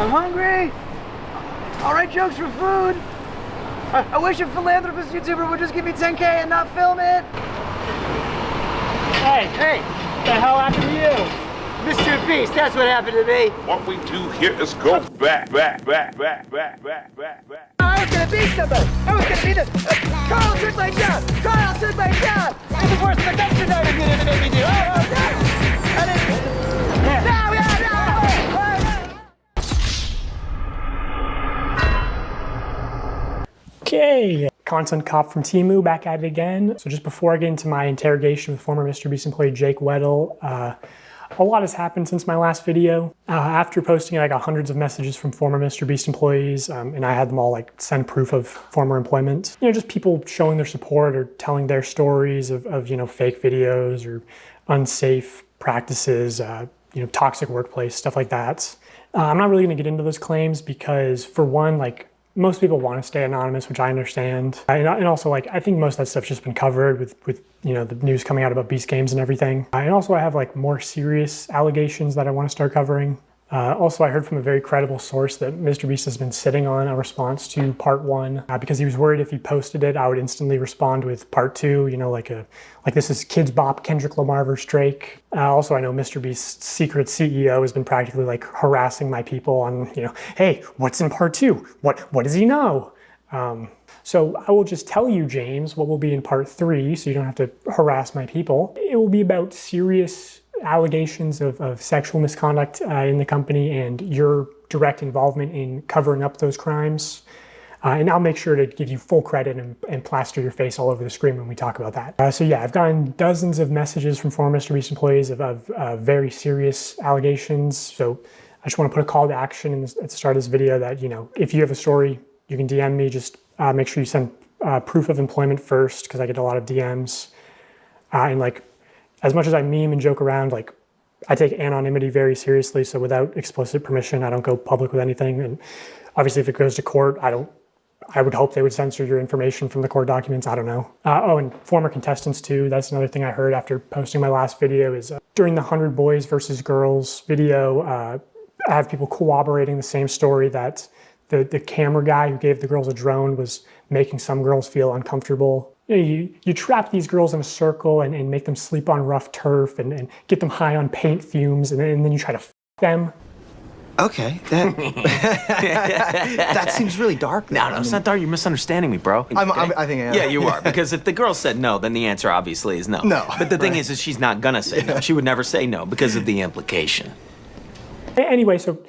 I'm hungry. I'll write jokes for food. I wish a philanthropist YouTuber would just give me 10K and not film it. Hey, what the hell happened to you? MrBeast, that's what happened to me. What we do here is go back. I was gonna be somebody. I was gonna be the... Carl took my job. Carl took my job. It was worse than the dumpster diving video that made me do. Oh, no. I didn't... No. Okay, content cop from Temu back at it again. So just before I get into my interrogation with former MrBeast employee Jake Weddle, a lot has happened since my last video. After posting I got hundreds of messages from former MrBeast employees, and I had them all like send proof of former employment. You know, just people showing their support or telling their stories of you know, fake videos or unsafe practices, you know, toxic workplace, stuff like that. I'm not really gonna get into those claims because for one, like, most people want to stay anonymous, which I understand. And also, like, I think most of that stuff's just been covered with you know, the news coming out about Beast Games and everything. And also I have like more serious allegations that I want to start covering. Also, I heard from a very credible source that MrBeast has been sitting on a response to part 1 because he was worried if he posted it, I would instantly respond with part 2, you know, like this is Kids Bop, Kendrick Lamar vs. Drake. Also, I know MrBeast's secret CEO has been practically like harassing my people on, you know, hey, what's in part 2? What does he know? So I will just tell you, James, what will be in part 3, so you don't have to harass my people. It will be about serious allegations of sexual misconduct in the company and your direct involvement in covering up those crimes. And I'll make sure to give you full credit and plaster your face all over the screen when we talk about that. So yeah, I've gotten dozens of messages from former MrBeast employees of very serious allegations. So I just want to put a call to action at the start of this video that, you know, if you have a story, you can DM me. Just make sure you send proof of employment first, because I get a lot of DMs. And like, as much as I meme and joke around, like, I take anonymity very seriously, so without explicit permission, I don't go public with anything. And obviously if it goes to court, I would hope they would censor your information from the court documents, I don't know. Oh, and former contestants too, that's another thing I heard after posting my last video is during the 100 Boys versus Girls video, I have people corroborating the same story that the camera guy who gave the girls a drone was making some girls feel uncomfortable. You know, you trap these girls in a circle and make them sleep on rough turf and get them high on paint fumes, and then you try to f them. Okay, that seems really dark. No, it's not dark. You're misunderstanding me, bro. I think I am. Yeah, you are. Because if the girl said no, then the answer obviously is no. No. But the thing is she's not gonna say no. She would never say no because of the implication. Anyway, so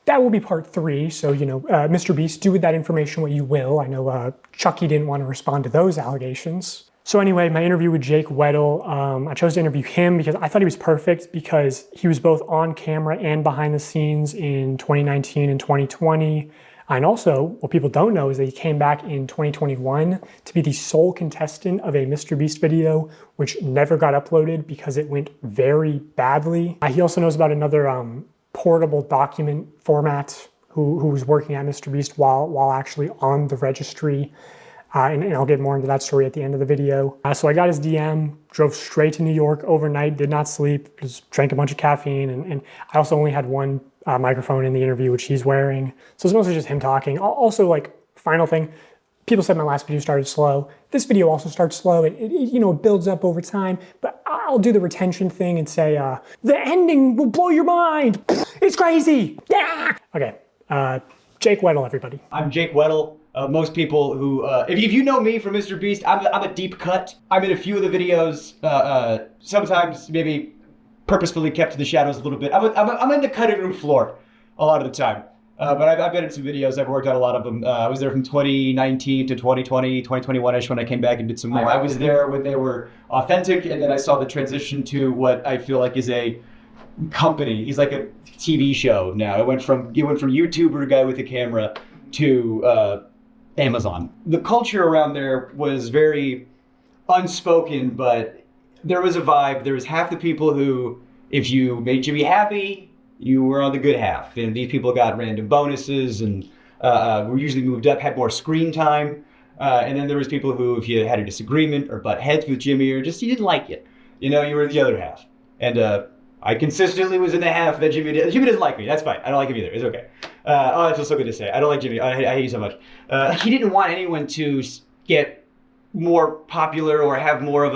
that will be part 3. So, you know, MrBeast, do with that information what you will. I know Chucky didn't want to respond to those allegations. So anyway, my interview with Jake Weddle, I chose to interview him because I thought he was perfect because he was both on camera and behind the scenes in 2019 and 2020. And also, what people don't know is that he came back in 2021 to be the sole contestant of a MrBeast video, which never got uploaded because it went very badly. He also knows about another portable document format who was working at MrBeast while actually on the registry. And I'll get more into that story at the end of the video. So I got his DM, drove straight to New York overnight, did not sleep, just drank a bunch of caffeine. And I also only had one microphone in the interview, which he's wearing. So it's mostly just him talking. Also, like, final thing, people said my last video started slow. This video also starts slow. It you know, it builds up over time, but I'll do the retention thing and say, the ending will blow your mind. It's crazy. Yeah. Okay, Jake Weddle, everybody. I'm Jake Weddle. Most people who, if you know me from MrBeast, I'm a deep cut. I'm in a few of the videos, sometimes maybe purposefully kept to the shadows a little bit. I'm in the cutting room floor a lot of the time. But I've been in some videos, I've worked on a lot of them. I was there from 2019 to 2020, 2021-ish when I came back and did some more. I was there when they were authentic, and then I saw the transition to what I feel like is a company. He's like a TV show now. It went from YouTuber guy with a camera to Amazon. The culture around there was very unspoken, but there was a vibe. There was half the people who, if you made Jimmy happy, you were on the good half. And these people got random bonuses and were usually moved up, had more screen time. And then there was people who, if you had a disagreement or butt heads with Jimmy or just you didn't like it, you know, you were the other half. And I consistently was in the half that Jimmy doesn't like me. That's fine. I don't like him either. It's okay. Oh, it feels so good to say. I don't like Jimmy. I hate you so much. He didn't want anyone to get more popular or have more of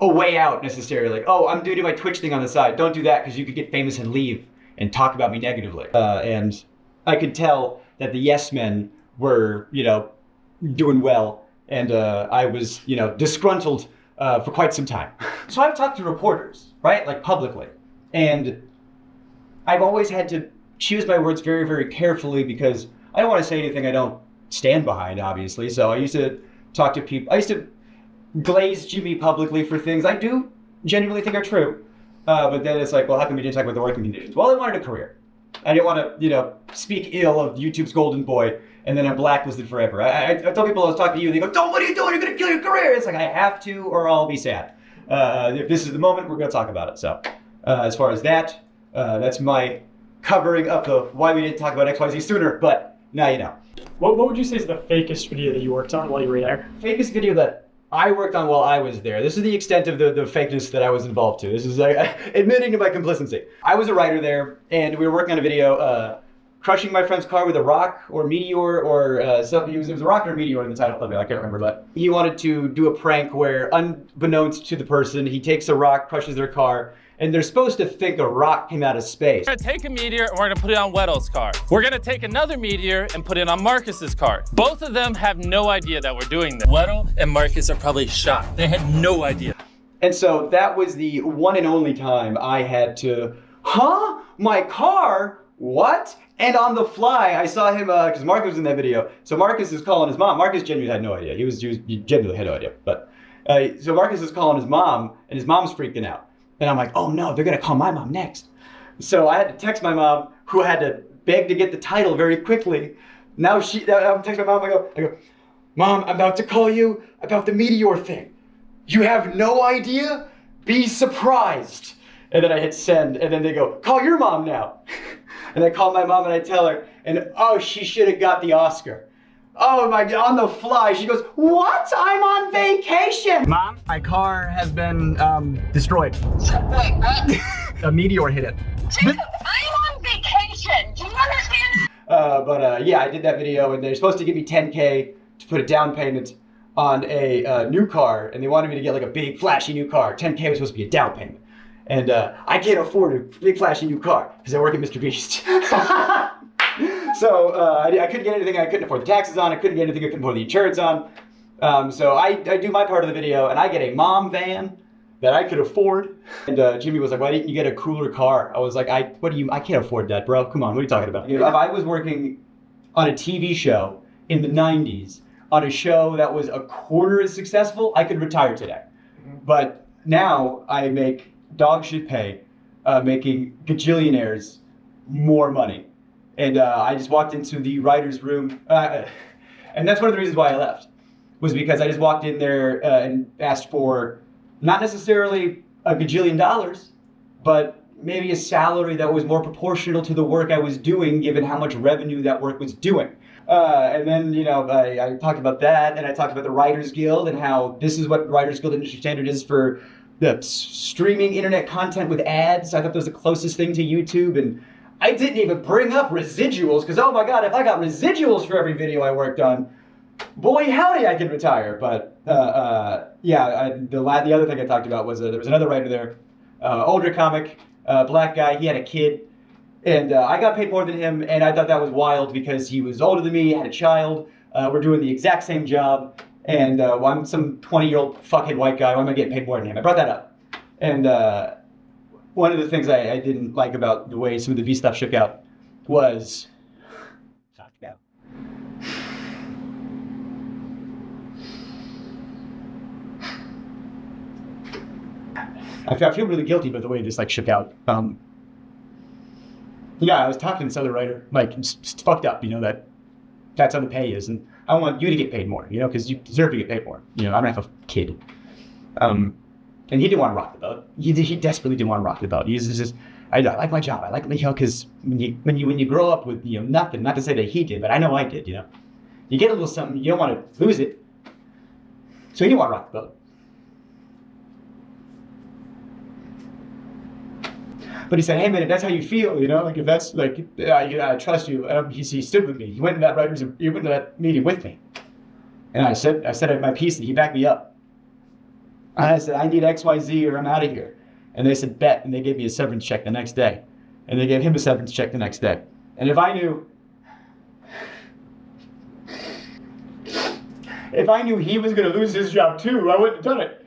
a way out necessarily. Like, oh, I'm doing my Twitch thing on the side. Don't do that because you could get famous and leave and talk about me negatively. And I could tell that the yes men were, doing well. And I was, disgruntled for quite some time. So I've talked to reporters, right? Like publicly. And I've always had to choose my words very, very carefully because I don't want to say anything I don't stand behind, obviously. So I used to talk to people. I used to glaze Jimmy publicly for things I do genuinely think are true. But then it's like, well, how come you didn't talk about the working conditions? Well, I wanted a career. I didn't want to, speak ill of YouTube's golden boy and then I'm blacklisted forever. I tell people I was talking to you, and they go, "Don't, what are you doing? You're going to kill your career." It's like, I have to or I'll be sad. If this is the moment, we're going to talk about it. So as far as that, that's my covering up of why we didn't talk about XYZ sooner, but now you know. What would you say is the fakest video that you worked on while you were there? Fakest video that I worked on while I was there. This is the extent of the fakeness that I was involved to. This is admitting to my complicity. I was a writer there, and we were working on a video, crushing my friend's car with a rock or meteor or something. It was a rock or a meteor in the title of it. I can't remember, but he wanted to do a prank where, unbeknownst to the person, he takes a rock, crushes their car, and they're supposed to think a rock came out of space. We're gonna take a meteor and we're gonna put it on Weddle's car. We're gonna take another meteor and put it on Marcus's car. Both of them have no idea that we're doing this. Weddle and Marcus are probably shocked. They had no idea. And so that was the one and only time I had to, my car? What? And on the fly, I saw him, because Marcus was in that video. So Marcus is calling his mom. Marcus genuinely had no idea. He genuinely had no idea. But so Marcus is calling his mom, and his mom's freaking out. And I'm like, oh no, they're gonna call my mom next. So I had to text my mom, who had to beg to get the title very quickly. Now I'm texting my mom, I go, "Mom, I'm about to call you about the meteor thing. You have no idea? Be surprised." And then I hit send, and then they go, "Call your mom now." And I call my mom and I tell her, and oh, she should have got the Oscar. Oh my God, on the fly, she goes, "What? I'm on vacation." Mom, my car has been destroyed. Wait, what? A meteor hit it. Jacob, I'm on vacation. Do you understand? Yeah, I did that video, and they're supposed to give me $10K to put a down payment on a new car, and they wanted me to get like a big flashy new car. $10K was supposed to be a down payment. And I can't afford a big flashy new car because I work at MrBeast. So I couldn't get anything I couldn't afford the taxes on. I couldn't get anything I couldn't afford the insurance on. So I do my part of the video, and I get a mom van that I could afford. And Jimmy was like, "Why didn't you get a cooler car?" I was like, I can't afford that, bro. Come on, what are you talking about? If I was working on a TV show in the 90s, on a show that was a quarter as successful, I could retire today. But now I make dog shit pay, making gajillionaires more money. And I just walked into the writer's room, and that's one of the reasons why I left, was because I just walked in there and asked for not necessarily a gajillion dollars, but maybe a salary that was more proportional to the work I was doing, given how much revenue that work was doing. And then, I talked about that, and I talked about the Writers Guild and how this is what Writers Guild industry standard is for the streaming internet content with ads. I thought that was the closest thing to YouTube, and I didn't even bring up residuals, because oh my God, if I got residuals for every video I worked on, boy howdy, I could retire. But the other thing I talked about was there was another writer there, older comic, black guy. He had a kid, and I got paid more than him, and I thought that was wild because he was older than me, had a child. We're doing the exact same job, and I'm some 20-year-old fuckhead white guy. Why am I getting paid more than him? I brought that up, and one of the things I didn't like about the way some of the V stuff shook out was, I feel really guilty about the way this shook out. I was talking to this other writer, it's fucked up, that's how the pay is, and I want you to get paid more, because you deserve to get paid more. I don't have a kid. And he didn't want to rock the boat. He desperately didn't want to rock the boat. He's just, I like my job. I like, because when you grow up with, nothing, not to say that he did, but I know I did, you get a little something, you don't want to lose it. So he didn't want to rock the boat. But he said, hey man, if that's how you feel, you know, like if that's like, I trust you. He stood with me. He went in that meeting with me. And I said my piece and he backed me up. And I said, I need XYZ or I'm out of here. And they said, bet. And they gave me a severance check the next day. And they gave him a severance check the next day. And if I knew he was going to lose his job too, I wouldn't have done it.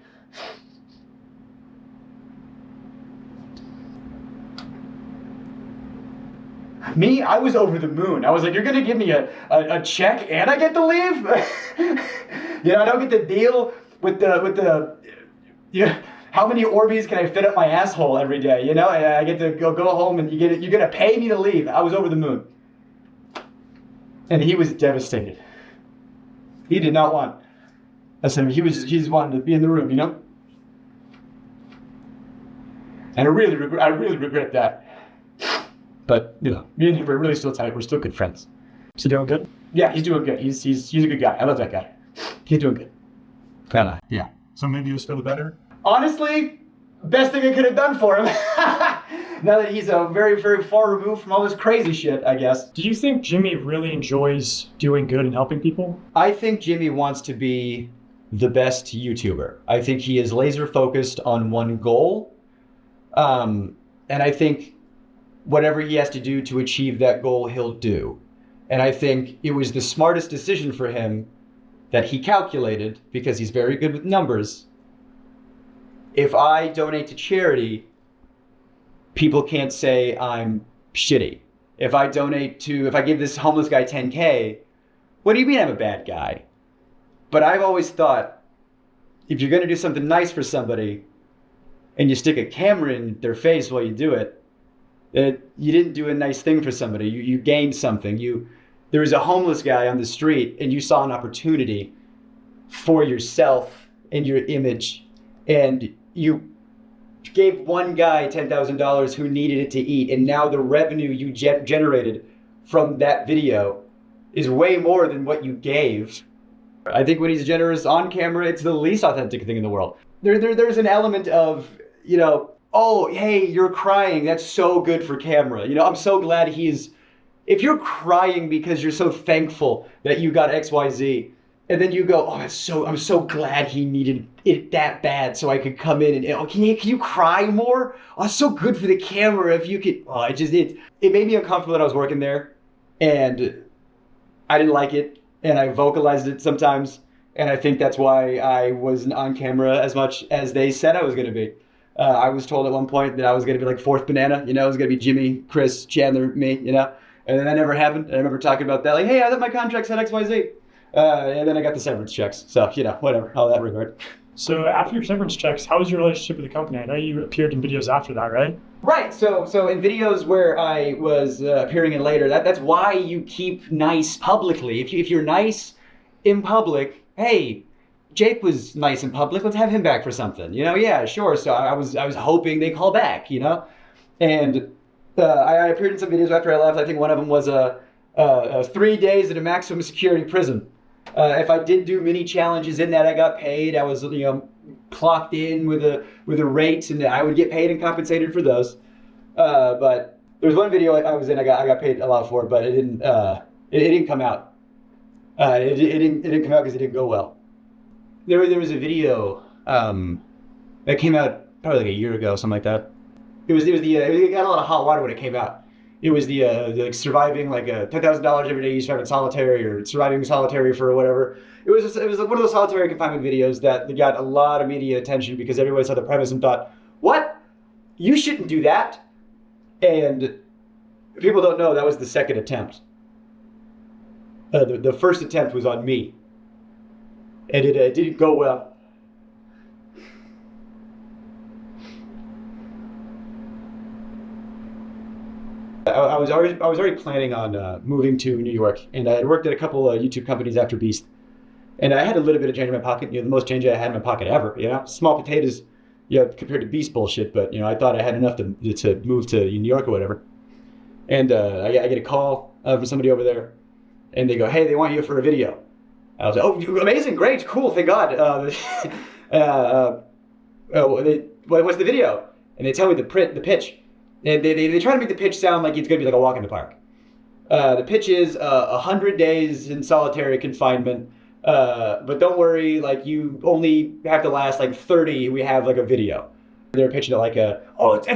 Me, I was over the moon. I was like, you're going to give me a check and I get to leave? You know, I don't get to deal with the how many Orbeez can I fit up my asshole every day? You know, and I get to go home and you're going to pay me to leave. I was over the moon. And he was devastated. He did not want. I said, he just wanted to be in the room, you know? And I really regret that. But, you know, me and him are really still tight. We're still good friends. Is he doing good? Yeah, he's doing good. He's a good guy. I love that guy. He's doing good. Yeah. So maybe you was feel better? Honestly, best thing I could have done for him. Now that he's very, very far removed from all this crazy shit, I guess. Do you think Jimmy really enjoys doing good and helping people? I think Jimmy wants to be the best YouTuber. I think he is laser focused on one goal. And I think whatever he has to do to achieve that goal, he'll do. And I think it was the smartest decision for him that he calculated, because he's very good with numbers. If I donate to charity, people can't say I'm shitty. If I give this homeless guy 10K, what do you mean I'm a bad guy? But I've always thought, if you're gonna do something nice for somebody, and you stick a camera in their face while you do it, you didn't do a nice thing for somebody. You gained something. There was a homeless guy on the street, and you saw an opportunity for yourself and your image, and you gave one guy $10,000 who needed it to eat, and now the revenue you generated from that video is way more than what you gave. I think when he's generous on camera, it's the least authentic thing in the world. There's an element of, you know, oh, hey, you're crying. That's so good for camera. You know, I'm so glad if you're crying because you're so thankful that you got XYZ, and then you go, oh, I'm so glad he needed it that bad so I could come in and, can you cry more? Oh, it's so good for the camera if you could. Oh, it made me uncomfortable that I was working there, and I didn't like it, and I vocalized it sometimes, and I think that's why I wasn't on camera as much as they said I was going to be. I was told at one point that I was going to be like fourth banana, you know, it was going to be Jimmy, Chris, Chandler, me, you know, and then that never happened. And I remember talking about that, like, hey, I thought my contract said XYZ. And then I got the severance checks. So, you know, whatever, all that regard. So after your severance checks, how was your relationship with the company? I know you appeared in videos after that, right? Right. So in videos where I was appearing in later, that's why you keep nice publicly. If you're nice in public, hey, Jake was nice in public, let's have him back for something. You know, yeah, sure. So I was hoping they call back, you know? And I appeared in some videos after I left. I think one of them was 3 days at a maximum security prison. If I did do mini challenges in that, I got paid. I was, you know, clocked in with a rate, and I would get paid and compensated for those. But there was one video I was in. I got paid a lot for it, but it didn't come out. It didn't come out because it didn't go well. There was a video that came out probably like a year ago, something like that. It got a lot of hot water when it came out. It was the like surviving like $10,000 every day you survive in solitary, or surviving solitary for whatever. It was one of those solitary confinement videos that got a lot of media attention because everybody saw the premise and thought, what? You shouldn't do that. And people don't know that was the second attempt. The first attempt was on me, and it didn't go well. I was already planning on moving to New York, and I had worked at a couple of YouTube companies after Beast, and I had a little bit of change in my pocket. You know, the most change I had in my pocket ever. You know, small potatoes, compared to Beast bullshit. But you know, I thought I had enough to move to New York or whatever. And I get a call from somebody over there, and they go, "Hey, they want you for a video." I was like, "Oh, amazing, great, cool, thank God." What's the video? And they tell me the pitch. And they try to make the pitch sound like it's going to be like a walk in the park. The pitch is 100 days in solitary confinement. But don't worry, like you only have to last like 30. We have like a video. They're pitching it like at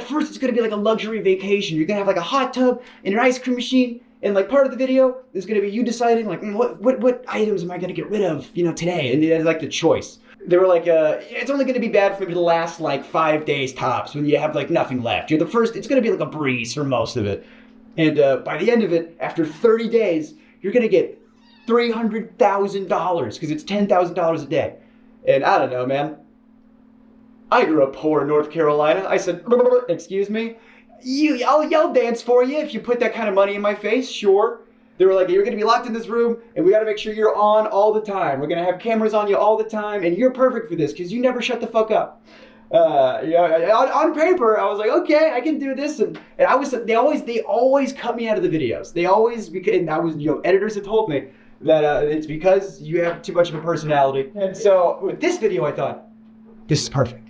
first it's going to be like a luxury vacation. You're going to have like a hot tub and an ice cream machine. And like part of the video is going to be you deciding like what items am I going to get rid of, today? And it's like the choice. They were like, it's only going to be bad for you to last like 5 days tops when you have like nothing left. You're the first, it's going to be like a breeze for most of it. And by the end of it, after 30 days, you're going to get $300,000 because it's $10,000 a day. And I don't know, man. I grew up poor in North Carolina. I said, excuse me? I'll dance for you if you put that kind of money in my face, sure. They were like, you're going to be locked in this room, and we got to make sure you're on all the time. We're going to have cameras on you all the time, and you're perfect for this because you never shut the fuck up. On paper, I was like, okay, I can do this, and I was. They always cut me out of the videos. They always, and I was, editors have told me that it's because you have too much of a personality. And so with this video, I thought, this is perfect.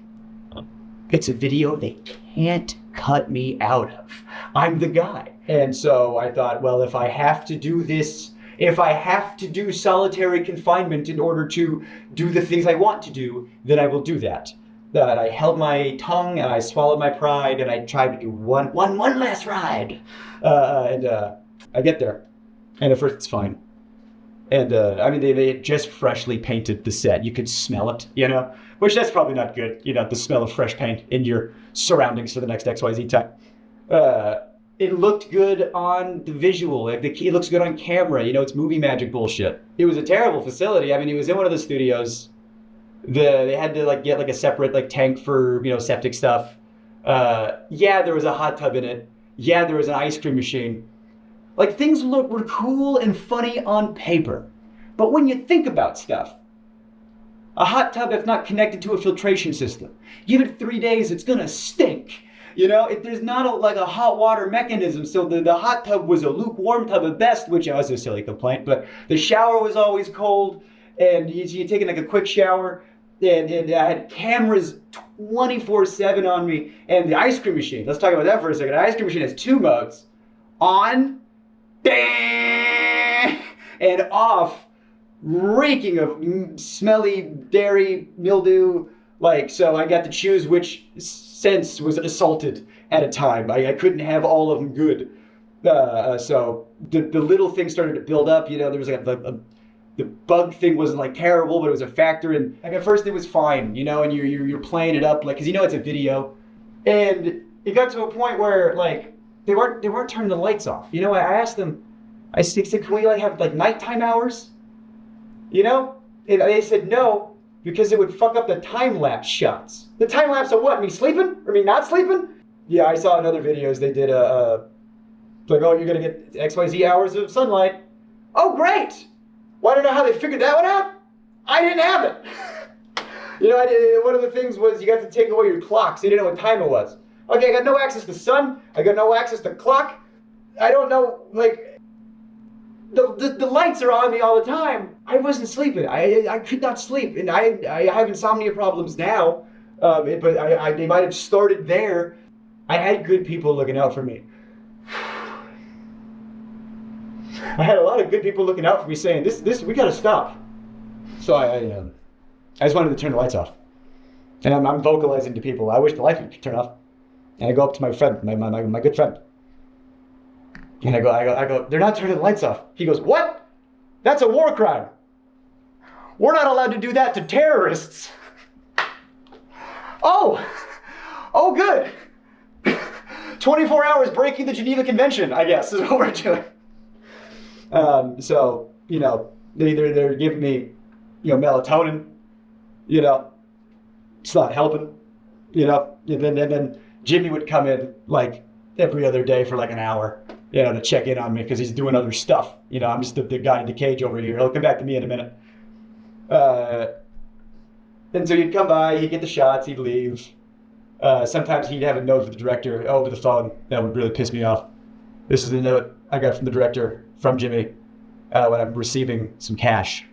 It's a video they can't cut me out of. I'm the guy. And so I thought, well, if I have to do this, if I have to do solitary confinement in order to do the things I want to do, then I will do that. That I held my tongue and I swallowed my pride and I tried to do one last ride. And I get there. And at first it's fine. And they had just freshly painted the set. You could smell it, which that's probably not good. The smell of fresh paint in your surroundings for the next XYZ time. It looked good on the visual. It looks good on camera. It's movie magic bullshit. It was a terrible facility. It was in one of the studios. They had to get a separate tank for septic stuff. There was a hot tub in it. Yeah, there was an ice cream machine. Things were cool and funny on paper. But when you think about stuff, a hot tub if not connected to a filtration system, give it 3 days, it's gonna stink. If there's not a hot water mechanism, so the hot tub was a lukewarm tub at best, which was a silly complaint, but the shower was always cold, and you're taking a quick shower, and I had cameras 24/7 on me, and the ice cream machine, let's talk about that for a second. The ice cream machine has 2 modes, on, and off, reeking of smelly dairy, mildew, so I got to choose which sense was assaulted at a time. I couldn't have all of them good. So the little thing started to build up, there was the bug thing wasn't terrible, but it was a factor. And at first it was fine, and you're playing it up, cause it's a video. And it got to a point where they weren't turning the lights off. I asked them, I said, can we have nighttime hours? And they said no, because it would fuck up the time-lapse shots. The time-lapse of what? Me sleeping? Or me not sleeping? Yeah, I saw in other videos they did oh, you're gonna get XYZ hours of sunlight. Oh, great! Well, I don't know how they figured that one out. I didn't have it. One of the things was you got to take away your clock, so you didn't know what time it was. Okay, I got no access to sun. I got no access to clock. I don't know, the lights are on me all the time. I wasn't sleeping. I could not sleep, and I have insomnia problems now. But they might have started there. I had good people looking out for me. I had a lot of good people looking out for me, saying, "This, we gotta stop." So I just wanted to turn the lights off, and I'm vocalizing to people, "I wish the lights would turn off." And I go up to my friend, my good friend. And I go, "They're not turning the lights off." He goes, "What? That's a war crime. We're not allowed to do that to terrorists." Oh, good. 24 hours breaking the Geneva Convention, I guess, is what we're doing. So, they're giving me, melatonin, it's not helping, and then Jimmy would come in every other day for an hour, to check in on me because he's doing other stuff. I'm just the guy in the cage over here. He'll come back to me in a minute. And so he'd come by, he'd get the shots, he'd leave. Sometimes he'd have a note with the director over the phone. That would really piss me off. This is the note I got from the director, from Jimmy, when I'm receiving some cash.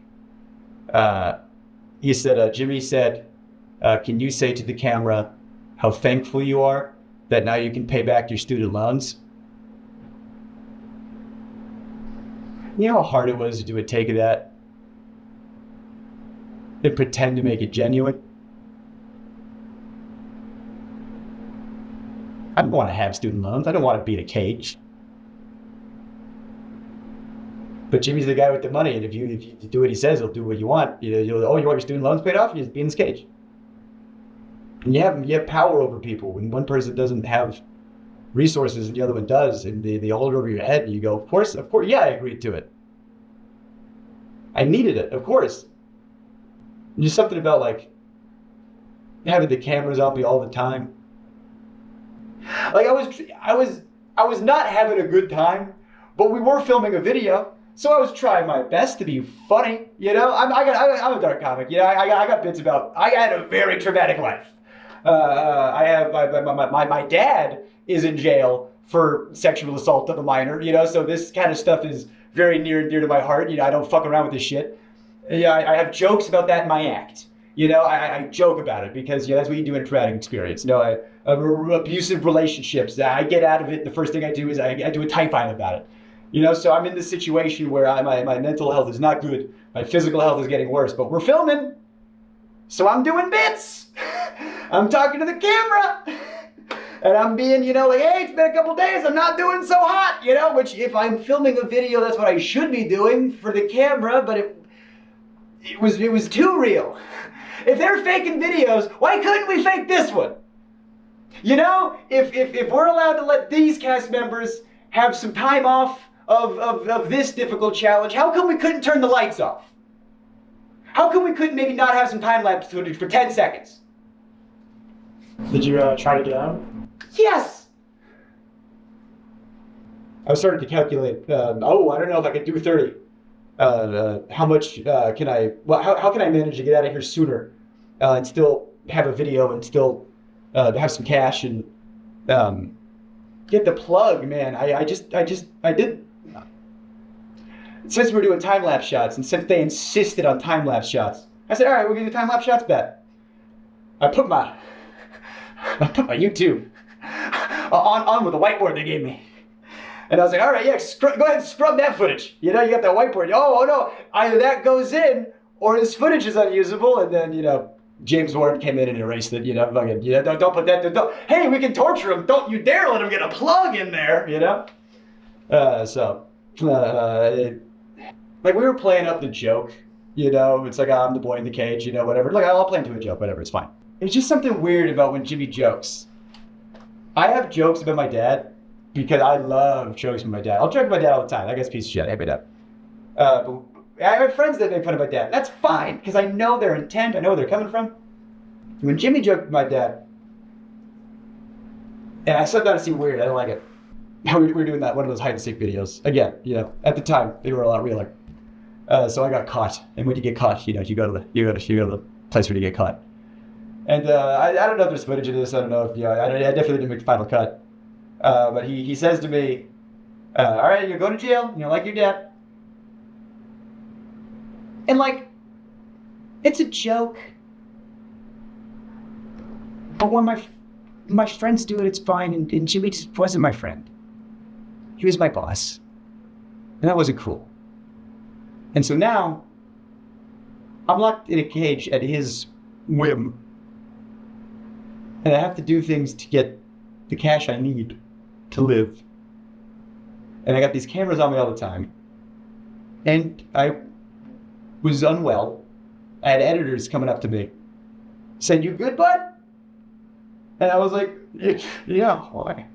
He said, Jimmy said, "Can you say to the camera how thankful you are that now you can pay back your student loans. You know how hard it was to do a take of that? And pretend to make it genuine? I don't want to have student loans. I don't want to be in a cage. But Jimmy's the guy with the money, and if you do what he says, he'll do what you want. You want your student loans paid off? You just be in this cage. And you have power over people. When one person doesn't have resources and the other one does, and they hold it over your head, and you go, of course, yeah, I agreed to it. I needed it, of course. Just something about like having the cameras on me all the time. Like I was not having a good time, but we were filming a video. So I was trying my best to be funny, you know. I'm a dark comic, you know. I got bits about. I had a very traumatic life. My dad is in jail for sexual assault of a minor, you know. So this kind of stuff is very near and dear to my heart. You know, I don't fuck around with this shit. Yeah, I have jokes about that in my act. You know, I joke about it because that's what you do in a traumatic experience. You know, abusive relationships. I get out of it. The first thing I do is I do a type-line about it. You know, so I'm in this situation where my mental health is not good. My physical health is getting worse, but we're filming. So I'm doing bits. I'm talking to the camera. And I'm being, you know, like, hey, it's been a couple days. I'm not doing so hot, you know, which if I'm filming a video, that's what I should be doing for the camera, but it was too real. If they're faking videos, why couldn't we fake this one? You know, if we're allowed to let these cast members have some time off of this difficult challenge, how come we couldn't turn the lights off? How come we couldn't maybe not have some time-lapse footage for 10 seconds? Did you try to get out? Yes! I was starting to calculate, I don't know if I could do 30. How much can I, well, how can I manage to get out of here sooner and still have a video and still have some cash and get the plug, man. I did. Since we're doing time-lapse shots and since they insisted on time-lapse shots, I said, all right, we'll give you time-lapse shots back. I put my YouTube on with the whiteboard they gave me. And I was like, all right, yeah, go ahead and scrub that footage. You know, you got that whiteboard. Oh no, either that goes in or this footage is unusable. And then, you know, James Warren came in and erased it. You know, fucking, you know, don't put that. Hey, we can torture him. Don't you dare let him get a plug in there. You know. Like we were playing up the joke. You know, it's like I'm the boy in the cage. You know, whatever. Like I'll play into a joke. Whatever, it's fine. It's just something weird about when Jimmy jokes. I have jokes about my dad. Because I love jokes with my dad. I'll joke with my dad all the time. That guy's a piece of shit. I hate my dad. But I have friends that make fun of my dad. That's fine, because I know their intent. I know where they're coming from. When Jimmy joked with my dad, and I said that to seem weird. I don't like it. We were doing that, one of those hide and seek videos. Again, you know, at the time, they were a lot realer. So I got caught. And when you get caught, you know, you go to the place where you get caught. And I don't know if there's footage of this. I don't know if, I definitely didn't make the final cut. But he says to me, all right, you're going to jail, you know, like your dad. And like, it's a joke. But when my friends do it, it's fine. And Jimmy just wasn't my friend. He was my boss. And that wasn't cool. And so now, I'm locked in a cage at his whim. And I have to do things to get the cash I need to live. And I got these cameras on me all the time. And I was unwell. I had editors coming up to me saying, "You good, bud?" And I was like, "Yeah, why?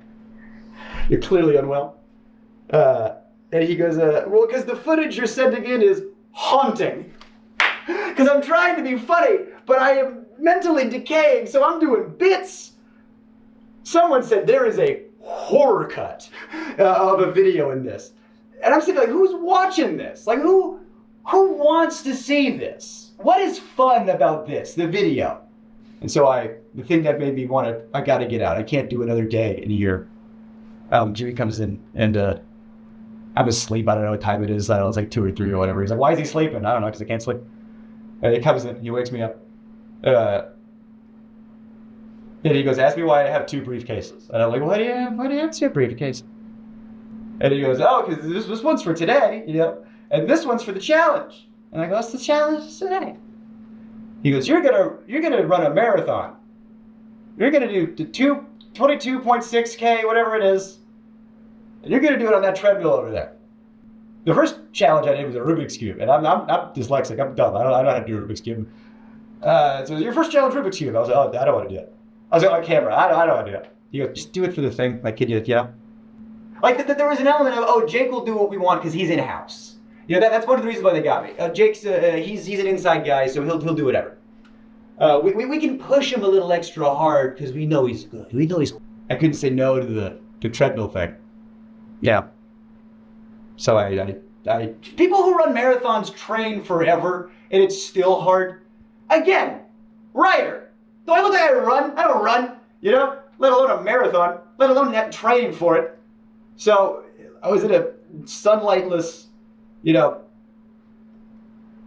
You're clearly unwell." And he goes, well, because the footage you're sending in is haunting. Because I'm trying to be funny, but I am mentally decaying, so I'm doing bits. Someone said there is a horror cut of a video in this. And I'm thinking, like, who's watching this? Like, who wants to see this? What is fun about this, the video? And so the thing that made me I gotta get out. I can't do another day in a year. Jimmy comes in and I'm asleep. I don't know what time it is. I don't know, it's like 2 or 3 or whatever. He's like, why is he sleeping? I don't know, because I can't sleep. And he comes in, he wakes me up. And he goes, ask me why I have 2 briefcases. And I'm like, why do you have 2 briefcases? And he goes, oh, because this one's for today, you know, and this one's for the challenge. And I go, what's the challenge today? He goes, you're gonna run a marathon. You're gonna do the 22.6K, whatever it is, and you're gonna do it on that treadmill over there. The first challenge I did was a Rubik's Cube, and I'm dyslexic, I'm dumb, I don't know how to do a Rubik's Cube. So your first challenge, Rubik's Cube. I was like, oh, I don't want to do it. I was like, on camera, I don't want to do it. He goes, just do it for the thing, like, kid, you know? Like, there was an element of, oh, Jake will do what we want because he's in-house. You know, that's one of the reasons why they got me. Jake's, he's an inside guy, so he'll do whatever. We can push him a little extra hard because we know he's good. We know he's. I couldn't say no to the treadmill thing. Yeah. So I people who run marathons train forever, and it's still hard. Again, writer. Do I look like I run? I don't run. You know, let alone a marathon. Let alone that training for it. So I was in a sunlightless, you know.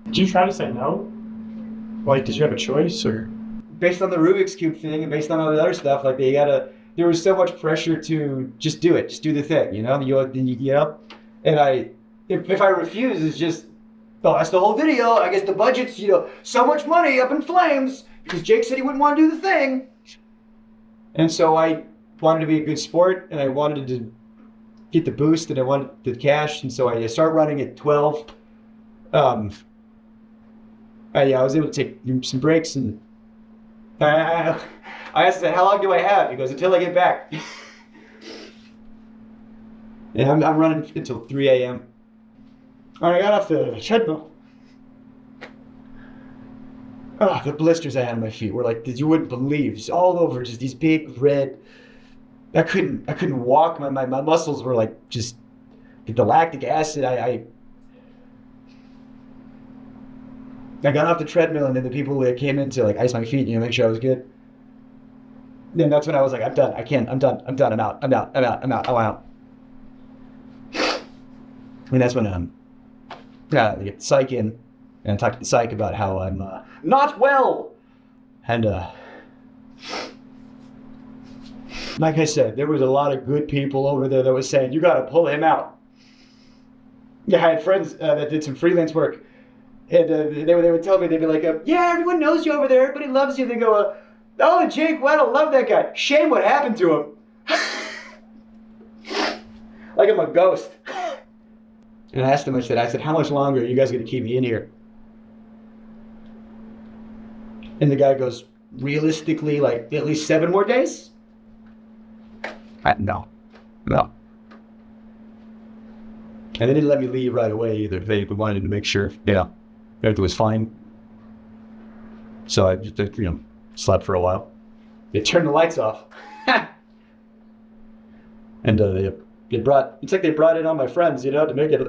Did you try to say no? Like, did you have a choice, or? Based on the Rubik's Cube thing and based on all the other stuff, like there was so much pressure to just do it, just do the thing, you know? And if I refuse, it's just, oh, that's the whole video. I guess the budget's, you know, so much money up in flames because Jake said he wouldn't want to do the thing. And so I wanted to be a good sport and I wanted to get the boost and I wanted the cash. And so I started running at 12. I was able to take some breaks, and I asked him, how long do I have? He goes, until I get back. And I'm running until 3 a.m. When I got off the treadmill, oh, the blisters I had on my feet were like, you wouldn't believe, just all over, just these big red. I couldn't walk. My muscles were like just the lactic acid. I got off the treadmill, and then the people that came in to like ice my feet, you know, make sure I was good. Then that's when I was like, I'm done. I can't. I'm done. I'm out. I'm out. And that's when I get the psych in, and I talk to the psych about how I'm not well. And like I said, there was a lot of good people over there that was saying, you got to pull him out. Yeah, I had friends that did some freelance work. And they would tell me, they'd be like, yeah, everyone knows you over there. Everybody loves you. They go, oh, Jake Weddle, love that guy. Shame what happened to him. Like I'm a ghost. And I asked him, I said, how much longer are you guys going to keep me in here? And the guy goes, realistically, like at least 7 more days? No. And they didn't let me leave right away either. They wanted to make sure, everything was fine. So I just, slept for a while. They turned the lights off. And they brought in all my friends, to make it.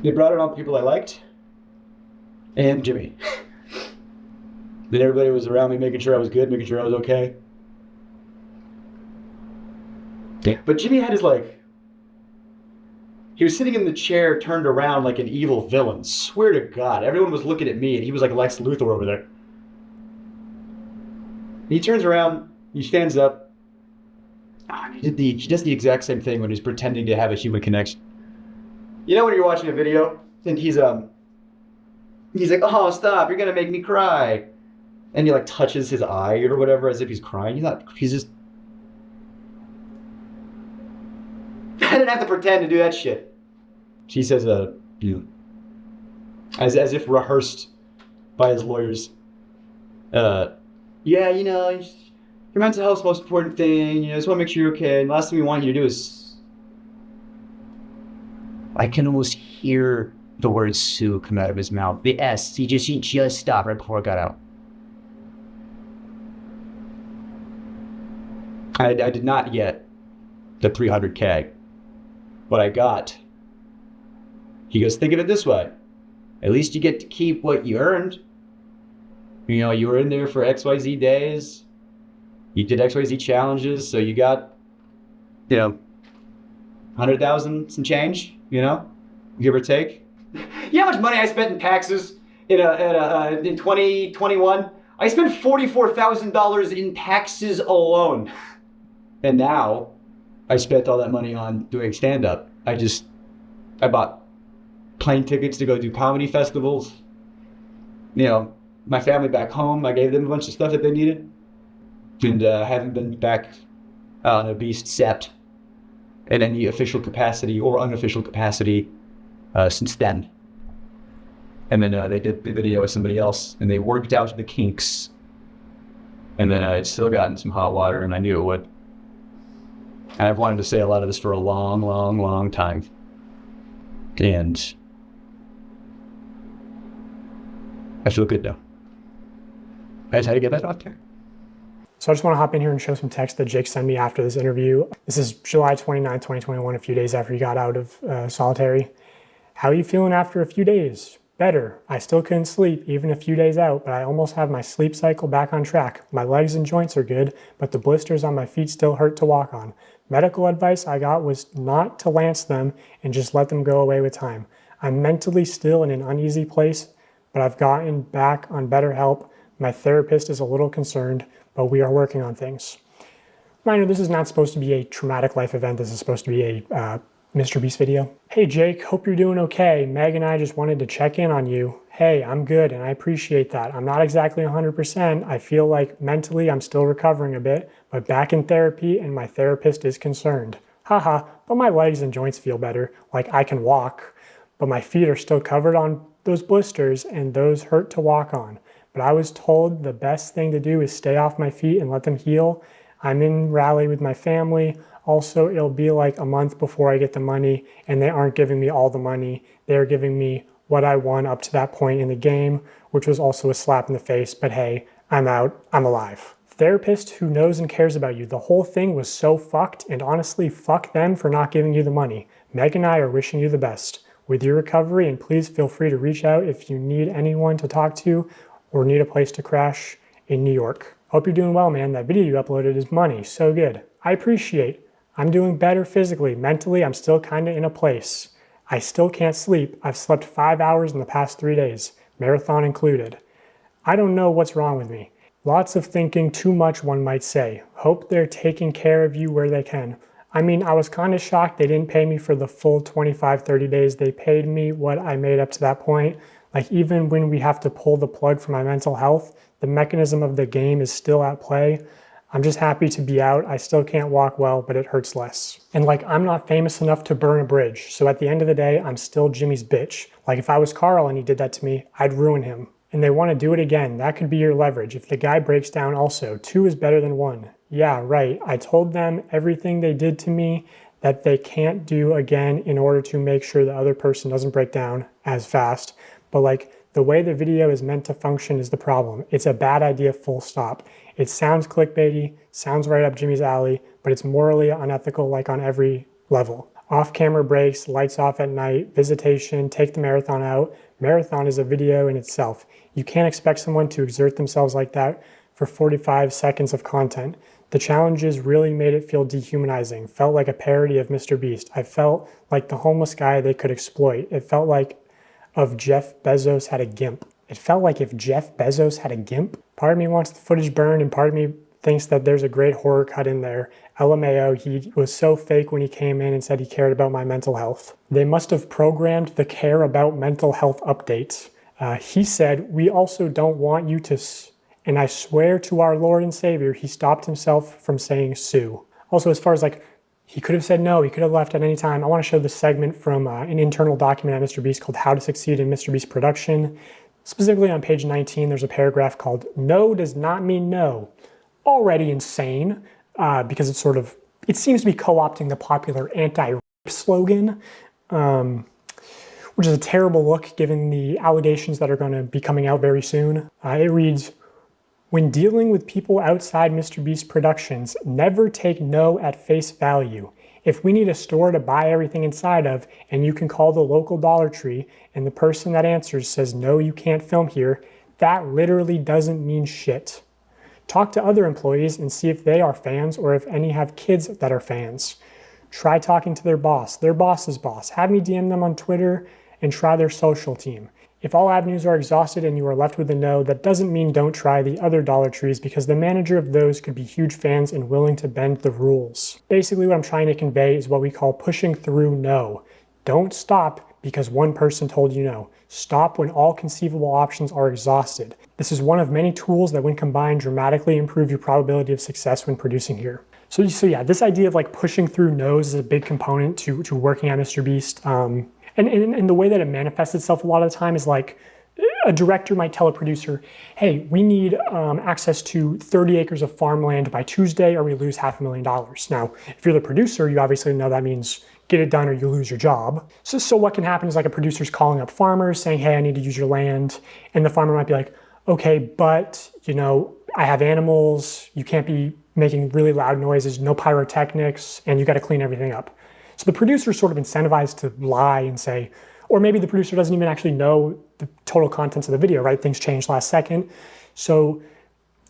They brought in all the people I liked. And Jimmy. Then everybody was around me making sure I was good, making sure I was okay. But Jimmy had his he was sitting in the chair turned around like an evil villain. Swear to God. Everyone was looking at me and he was like Lex Luthor over there. He turns around, he stands up. He does the exact same thing when he's pretending to have a human connection. You know when you're watching a video and he's like, oh, stop, you're gonna make me cry. And he touches his eye or whatever as if he's crying. He's just... I didn't have to pretend to do that shit. She says, as if rehearsed by his lawyers. Yeah, your mental health's the most important thing. I just want to make sure you're okay. And the last thing we want you to do is... I can almost hear the word Sue come out of his mouth. The S. He just stopped right before it got out. I did not get the 300K. What I got, he goes, think of it this way. At least you get to keep what you earned. You were in there for XYZ days. You did XYZ challenges, so you got, 100,000 some change, give or take. You know how much money I spent in taxes in 2021? I spent $44,000 in taxes alone. And now I spent all that money on doing stand-up. I bought plane tickets to go do comedy festivals. You know, my family back home, I gave them a bunch of stuff that they needed. And haven't been back on a Beast set in any official capacity or unofficial capacity since then. And then they did the video with somebody else, and they worked out the kinks. And then I still got in some hot water, and I knew it would. And I've wanted to say a lot of this for a long, long, long time. And I feel good now. I just had to get that off there. So I just want to hop in here and show some text that Jake sent me after this interview. This is July 29, 2021, a few days after he got out of solitary. How are you feeling after a few days? Better. I still couldn't sleep, even a few days out, but I almost have my sleep cycle back on track. My legs and joints are good, but the blisters on my feet still hurt to walk on. Medical advice I got was not to lance them and just let them go away with time. I'm mentally still in an uneasy place, but I've gotten back on better help. My therapist is a little concerned, but we are working on things. Reminder, this is not supposed to be a traumatic life event. This is supposed to be a MrBeast video. Hey Jake, hope you're doing okay. Meg and I just wanted to check in on you. Hey, I'm good and I appreciate that. I'm not exactly 100%. I feel like mentally I'm still recovering a bit, but back in therapy and my therapist is concerned. Haha, but my legs and joints feel better. Like I can walk, but my feet are still covered on those blisters and those hurt to walk on. But I was told the best thing to do is stay off my feet and let them heal. I'm in Raleigh with my family. Also, it'll be like a month before I get the money, and they aren't giving me all the money. They're giving me what I won up to that point in the game, which was also a slap in the face, but hey, I'm out, I'm alive. Therapist who knows and cares about you. The whole thing was so fucked, and honestly, fuck them for not giving you the money. Meg and I are wishing you the best with your recovery, and please feel free to reach out if you need anyone to talk to or need a place to crash in New York. Hope you're doing well, man. That video you uploaded is money, so good. I appreciate. I'm doing better physically. Mentally, I'm still kind of in a place. I still can't sleep. I've slept 5 hours in the past 3 days, marathon included. I don't know what's wrong with me. Lots of thinking, too much one might say. Hope they're taking care of you where they can. I mean, I was kind of shocked they didn't pay me for the full 25, 30 days. They paid me what I made up to that point. Like even when we have to pull the plug for my mental health, the mechanism of the game is still at play. I'm just happy to be out. I still can't walk well, but it hurts less. And like, I'm not famous enough to burn a bridge. So at the end of the day, I'm still Jimmy's bitch. Like if I was Carl and he did that to me, I'd ruin him. And they want to do it again. That could be your leverage. If the guy breaks down also, 2 is better than 1. Yeah, right. I told them everything they did to me that they can't do again in order to make sure the other person doesn't break down as fast. But like the way the video is meant to function is the problem. It's a bad idea, full stop. It sounds clickbaity, sounds right up Jimmy's alley, but it's morally unethical like on every level. Off-camera breaks, lights off at night, visitation, take the marathon out. Marathon is a video in itself. You can't expect someone to exert themselves like that for 45 seconds of content. The challenges really made it feel dehumanizing, felt like a parody of MrBeast. I felt like the homeless guy they could exploit. It felt like if Jeff Bezos had a GIMP. It felt like if Jeff Bezos had a GIMP. Part of me wants the footage burned and part of me thinks that there's a great horror cut in there. LMAO, he was so fake when he came in and said he cared about my mental health. They must have programmed the care about mental health updates. He said, we also don't want you to, and I swear to our Lord and Savior, he stopped himself from saying sue. Also, as far as like, he could have said no, he could have left at any time. I want to show this segment from an internal document at MrBeast called How to Succeed in MrBeast Production. Specifically on page 19, there's a paragraph called No Does Not Mean No. Already insane, because it seems to be co-opting the popular anti-rape slogan, which is a terrible look given the allegations that are going to be coming out very soon. It reads, when dealing with people outside MrBeast Productions, never take no at face value. If we need a store to buy everything inside of, and you can call the local Dollar Tree, and the person that answers says, no, you can't film here, that literally doesn't mean shit. Talk to other employees and see if they are fans or if any have kids that are fans. Try talking to their boss's boss. Have me DM them on Twitter and try their social team. If all avenues are exhausted and you are left with a no, that doesn't mean don't try the other Dollar Trees, because the manager of those could be huge fans and willing to bend the rules. Basically what I'm trying to convey is what we call pushing through no. Don't stop because one person told you no. Stop when all conceivable options are exhausted. This is one of many tools that when combined dramatically improve your probability of success when producing here. So yeah, this idea of like pushing through no's is a big component to working at MrBeast. And the way that it manifests itself a lot of the time is like a director might tell a producer, hey, we need access to 30 acres of farmland by Tuesday or we lose $500,000. Now, if you're the producer, you obviously know that means get it done or you lose your job. So what can happen is like a producer's calling up farmers saying, hey, I need to use your land. And the farmer might be like, okay, but you know, I have animals, you can't be making really loud noises, no pyrotechnics, and you got to clean everything up. So the producer's sort of incentivized to lie and say, or maybe the producer doesn't even actually know the total contents of the video, right? Things changed last second. So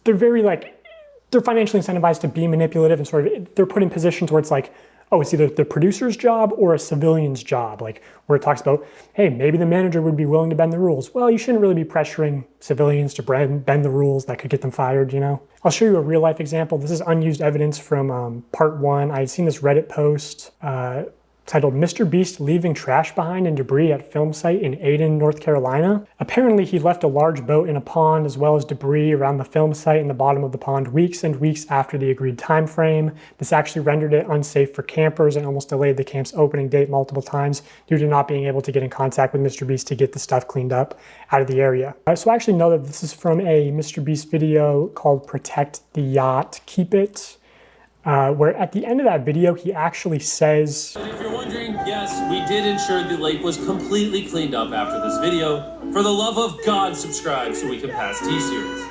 they're they're financially incentivized to be manipulative and sort of, they're put in positions where it's like, oh, it's either the producer's job or a civilian's job, like where it talks about, hey, maybe the manager would be willing to bend the rules. Well, you shouldn't really be pressuring civilians to bend the rules that could get them fired, you know? I'll show you a real life example. This is unused evidence from part 1. I had seen this Reddit post titled MrBeast leaving trash behind and debris at film site in Ayden, North Carolina. Apparently he left a large boat in a pond as well as debris around the film site in the bottom of the pond weeks and weeks after the agreed time frame. This actually rendered it unsafe for campers and almost delayed the camp's opening date multiple times due to not being able to get in contact with MrBeast to get the stuff cleaned up out of the area. So I actually know that this is from a MrBeast video called Protect the Yacht, Keep It. Where at the end of that video, he actually says, If you're wondering, yes, we did ensure the lake was completely cleaned up after this video. For the love of God, subscribe so we can pass T-Series.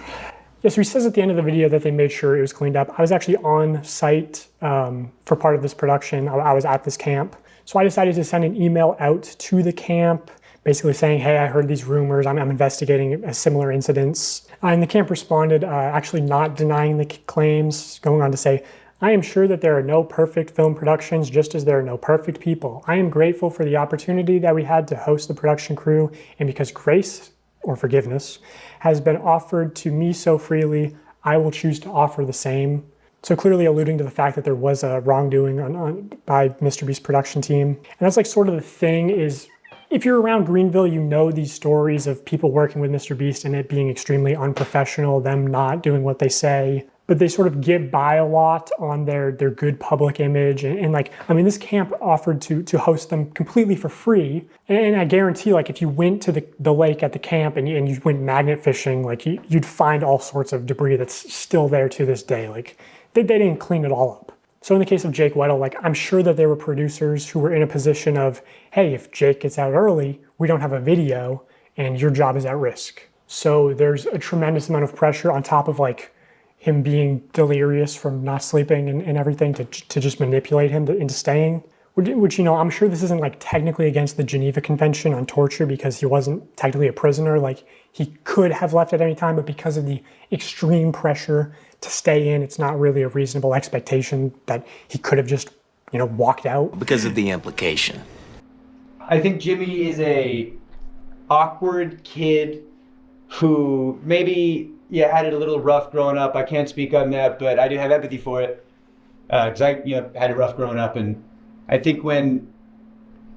Yeah, so he says at the end of the video that they made sure it was cleaned up. I was actually on site for part of this production. I was at this camp. So I decided to send an email out to the camp, basically saying, hey, I heard these rumors. I'm investigating similar incidents. And the camp responded, actually not denying the claims, going on to say, I am sure that there are no perfect film productions, just as there are no perfect people. I am grateful for the opportunity that we had to host the production crew, and because grace, or forgiveness, has been offered to me so freely, I will choose to offer the same. So clearly alluding to the fact that there was a wrongdoing by MrBeast's production team. And that's like sort of the thing is, if you're around Greenville, you know these stories of people working with MrBeast and it being extremely unprofessional, them not doing what they say. But they sort of get by a lot on their good public image. And like, I mean, this camp offered to host them completely for free. And I guarantee, like, if you went to the lake at the camp and you went magnet fishing, like, you'd find all sorts of debris that's still there to this day. Like, they didn't clean it all up. So in the case of Jake Weddle, like, I'm sure that there were producers who were in a position of, hey, if Jake gets out early, we don't have a video and your job is at risk. So there's a tremendous amount of pressure on top of, like, him being delirious from not sleeping and everything to just manipulate him into staying. Which, you know, I'm sure this isn't like technically against the Geneva Convention on torture because he wasn't technically a prisoner. Like, he could have left at any time, but because of the extreme pressure to stay in, it's not really a reasonable expectation that he could have just, you know, walked out. Because of the implication. I think Jimmy is a awkward kid who maybe, yeah, had it a little rough growing up. I can't speak on that, but I do have empathy for it. Because I had it rough growing up. And I think when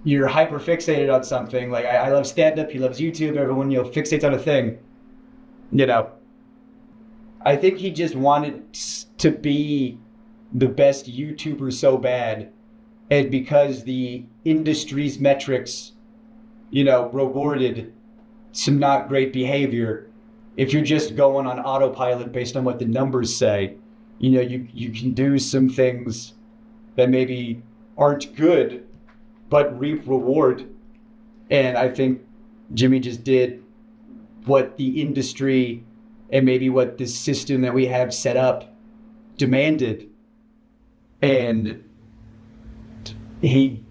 you're hyper fixated on something, like I love stand-up, he loves YouTube, everyone, fixates on a thing, I think he just wanted to be the best YouTuber so bad. And because the industry's metrics, rewarded some not great behavior, if you're just going on autopilot based on what the numbers say, you can do some things that maybe aren't good, but reap reward. And I think Jimmy just did what the industry and maybe what the system that we have set up demanded. And he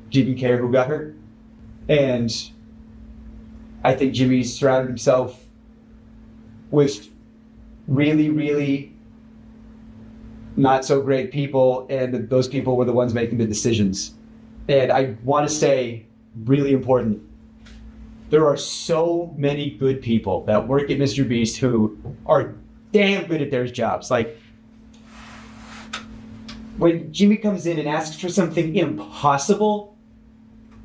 didn't care who got hurt. And I think Jimmy surrounded himself with really, really not so great people, and those people were the ones making the decisions. And I want to say, really important, there are so many good people that work at MrBeast who are damn good at their jobs. Like, when Jimmy comes in and asks for something impossible,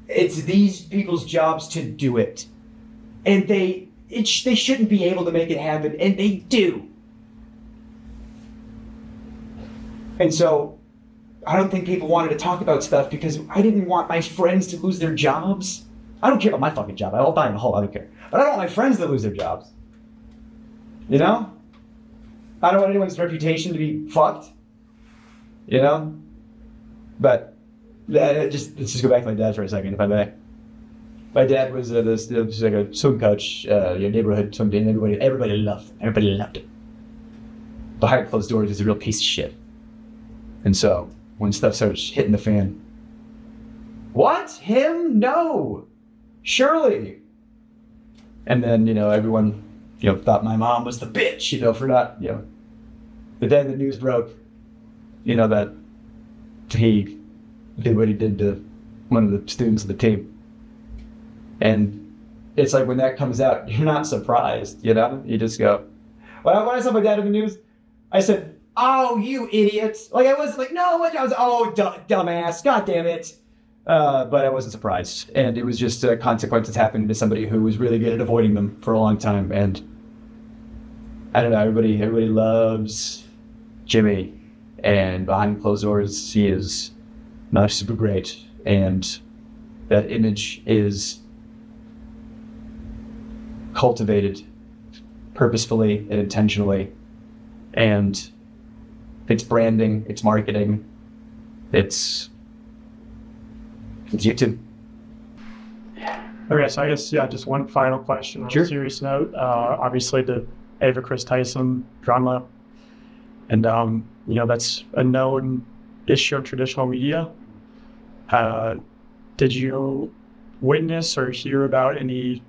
it's these people's jobs to do it. And they shouldn't be able to make it happen, and they do. And so, I don't think people wanted to talk about stuff because I didn't want my friends to lose their jobs. I don't care about my fucking job. I'll die in a hole. I don't care. But I don't want my friends to lose their jobs. You know? I don't want anyone's reputation to be fucked. You know? But let's just go back to my dad for a second, if I may. My dad was like a swim coach, neighborhood swim team. Everybody loved him. Everybody loved him. Behind closed doors, he's a real piece of shit. And so, when stuff starts hitting the fan, what? Him? No! Surely! And then, everyone, thought my mom was the bitch, for not, But then the news broke, that he did what he did to one of the students of the team. And it's like when that comes out, you're not surprised, You just go. When I saw my dad in the news, I said, "Oh, you idiot!" Like I was like, "No, what?" I was, "Oh, dumbass! God damn it!" But I wasn't surprised, and it was just consequences happening to somebody who was really good at avoiding them for a long time. And I don't know, everybody loves Jimmy, and behind closed doors, he is not super great, and that image is cultivated purposefully and intentionally, and it's branding, it's marketing, it's YouTube. Okay, so I guess, just one final question on a serious note. Obviously, the Ava Chris Tyson drama, and, that's a known issue of traditional media. Did you witness or hear about any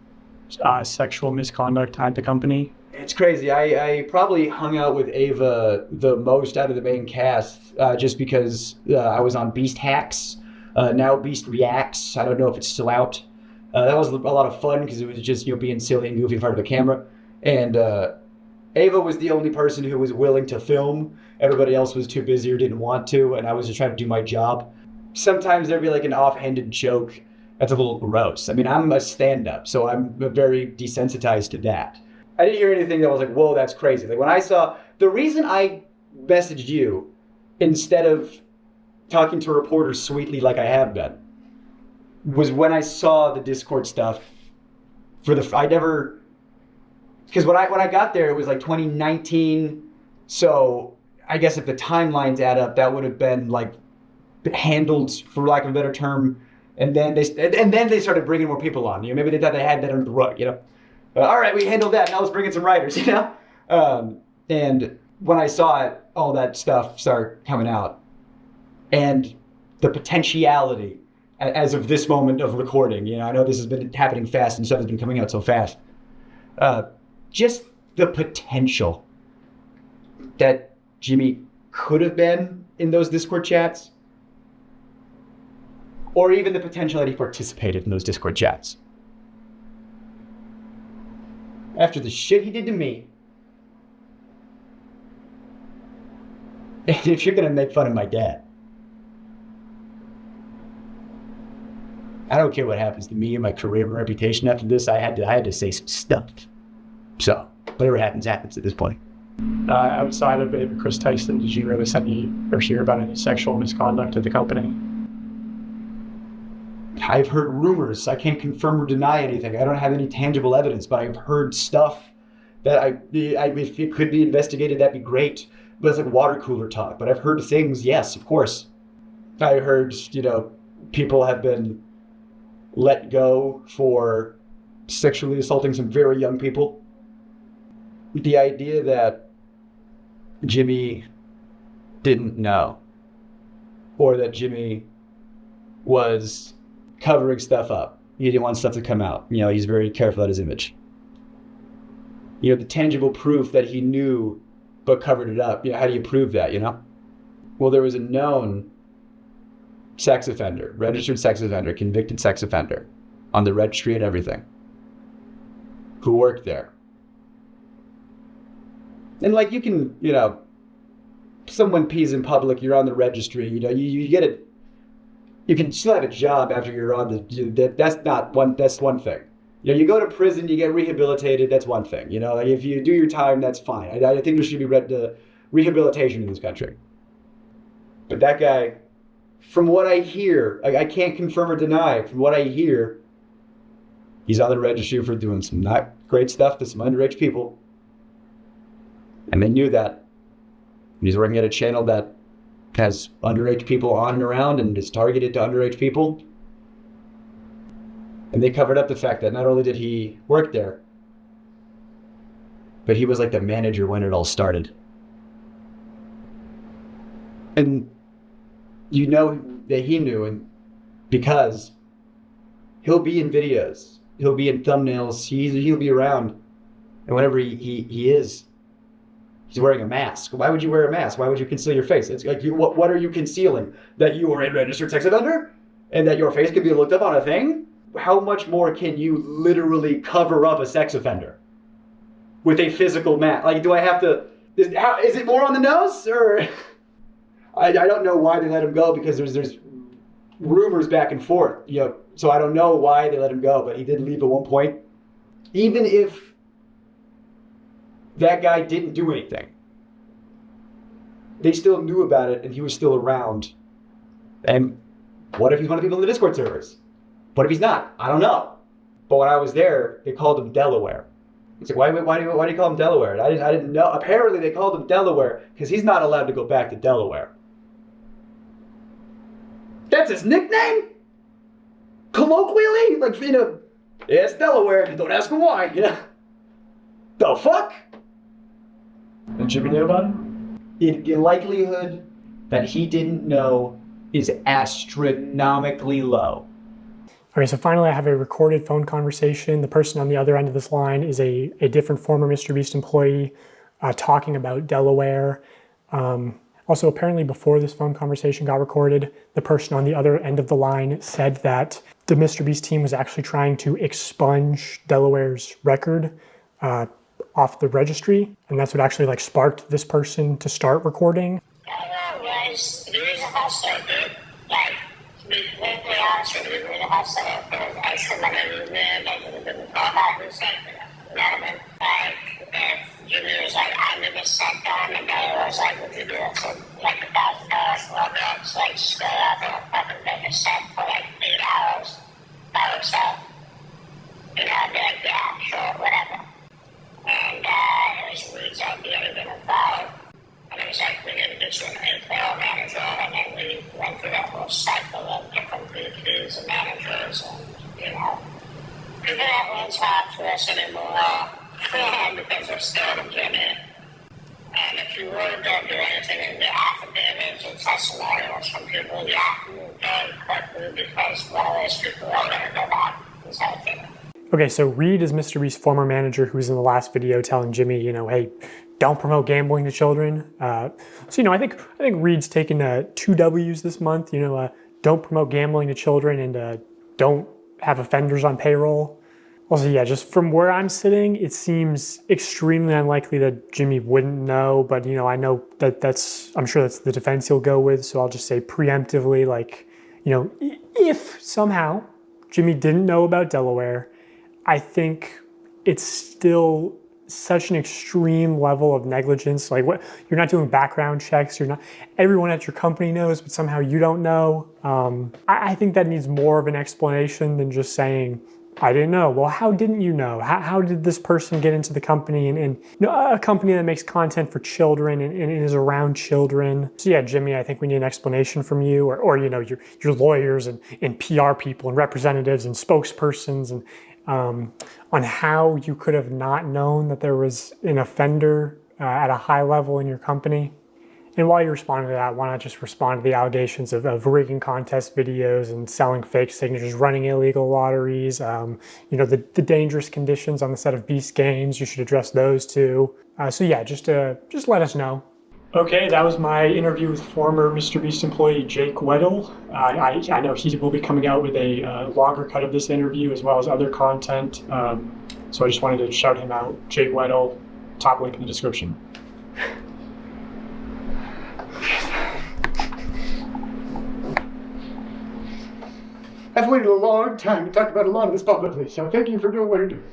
sexual misconduct at the company? It's crazy. I probably hung out with Ava the most out of the main cast just because I was on Beast Hacks. Now Beast Reacts. I don't know if it's still out. That was a lot of fun because it was just being silly and goofy in front of the camera. And Ava was the only person who was willing to film. Everybody else was too busy or didn't want to, and I was just trying to do my job. Sometimes there'd be like an offhanded joke that's a little gross. I mean, I'm a stand-up, so I'm very desensitized to that. I didn't hear anything that was like, whoa, that's crazy. Like when I saw, the reason I messaged you instead of talking to reporters sweetly like I have been was when I saw the Discord stuff because when I got there, it was like 2019. So I guess if the timelines add up, that would have been like handled, for lack of a better term. And then they started bringing more people on. Maybe they thought they had that under the rug, all right, we handled that. Now let's bring in some writers, And when I saw it, all that stuff start coming out. And the potentiality, as of this moment of recording, I know this has been happening fast and stuff has been coming out so fast. Just the potential that Jimmy could have been in those Discord chats, or even the potential that he participated in those Discord chats. After the shit he did to me, and if you're gonna make fun of my dad, I don't care what happens to me and my career and reputation after this. I had to say some stuff. So whatever happens at this point. Outside of Ava Chris Tyson, did you notice any or hear about any sexual misconduct at the company? I've heard rumors. I can't confirm or deny anything. I don't have any tangible evidence, but I've heard stuff that if it could be investigated, that'd be great. But it's like water cooler talk. But I've heard things, yes, of course. I heard, people have been let go for sexually assaulting some very young people. The idea that Jimmy didn't know, or that Jimmy was covering stuff up. He didn't want stuff to come out. He's very careful about his image. The tangible proof that he knew but covered it up. How do you prove that, Well, there was a known sex offender, registered sex offender, convicted sex offender on the registry and everything who worked there. And like you can, you know, someone pees in public, you're on the registry, you know, you get it. You can still have a job after you're on the, that's one thing. You know, you go to prison, you get rehabilitated, that's one thing. You know, like if you do your time, that's fine. I think there should be rehabilitation in this country. But that guy, from what I hear, I can't confirm or deny, from what I hear, he's on the registry for doing some not great stuff to some underage people. And they knew that. He's working at a channel that has underage people on and around and is targeted to underage people. And they covered up the fact that not only did he work there, but he was like the manager when it all started. And you know that he knew, and because he'll be in videos, he'll be in thumbnails, he'll be around. And whenever he is, he's wearing a mask. Why would you wear a mask? Why would you conceal your face? It's like, what are you concealing? That you are a registered sex offender? And that your face can be looked up on a thing? How much more can you literally cover up a sex offender with a physical mask? Like, do I have to, is it more on the nose? Or I don't know why they let him go, because there's rumors back and forth, you know, so I don't know why they let him go, but he did leave at one point. Even if that guy didn't do anything, they still knew about it and he was still around. And what if he's one of the people in the Discord servers? What if he's not? I don't know. But when I was there, they called him Delaware. It's like, why do you call him Delaware? I didn't know. Apparently they called him Delaware because he's not allowed to go back to Delaware. That's his nickname? Colloquially? Like, you know, yeah, it's Delaware. Don't ask him why, you know? The fuck? And Jimmy knew about it? The likelihood that he didn't know is astronomically low. Okay, so finally I have a recorded phone conversation. The person on the other end of this line is a different former MrBeast employee talking about Delaware. Also, apparently before this phone conversation got recorded, the person on the other end of the line said that the MrBeast team was actually trying to expunge Delaware's record off the registry, and that's what actually like sparked this person to start recording. Delaware was, he was a hustler, dude. Like, to be completely honest with you, he was a hustler. There was extra money he was making, he didn't call back and say, you know what I mean? Like, if Jimmy was like, I need a set done, and Delaware was like, would you do that for like $1,000? Well, that's like, just go out there and fucking make a set for like 8 hours by yourself. You know, I'd be like, yeah, sure, whatever. And it was Reed's idea to get involved. And it was like, we need to get you an APL manager, and then we went through that whole cycle of different VPs and managers, and, you know, people that won't talk to us anymore because they're scared of Jimmy. And if you really don't do anything in the affidavits and testimonials from people, you have to move very quickly because, well, there's people that are going to go back and say things. Okay, so Reed is MrBeast's former manager who was in the last video telling Jimmy, you know, hey, don't promote gambling to children. So, you know, I think Reed's taken 2 W's this month, you know, don't promote gambling to children and don't have offenders on payroll. Also, yeah, just from where I'm sitting, it seems extremely unlikely that Jimmy wouldn't know, but, you know, I know I'm sure that's the defense he'll go with, so I'll just say preemptively, like, you know, if somehow Jimmy didn't know about Delaware, I think it's still such an extreme level of negligence. Like, what, you're not doing background checks, everyone at your company knows, but somehow you don't know. I think that needs more of an explanation than just saying, I didn't know. Well, how didn't you know? How did this person get into the company and you know, a company that makes content for children and is around children? So yeah, Jimmy, I think we need an explanation from you or you know, your lawyers and PR people and representatives and spokespersons and on how you could have not known that there was an offender at a high level in your company. And while you're responding to that, why not just respond to the allegations of rigging contest videos and selling fake signatures, running illegal lotteries, you know, the dangerous conditions on the set of Beast games, you should address those too. So yeah, just let us know. Okay, that was my interview with former MrBeast employee Jake Weddle. I know he will be coming out with a longer cut of this interview as well as other content. So I just wanted to shout him out. Jake Weddle, top link in the description. I've waited a long time to talk about a lot of this publicly, so thank you for doing what you're doing.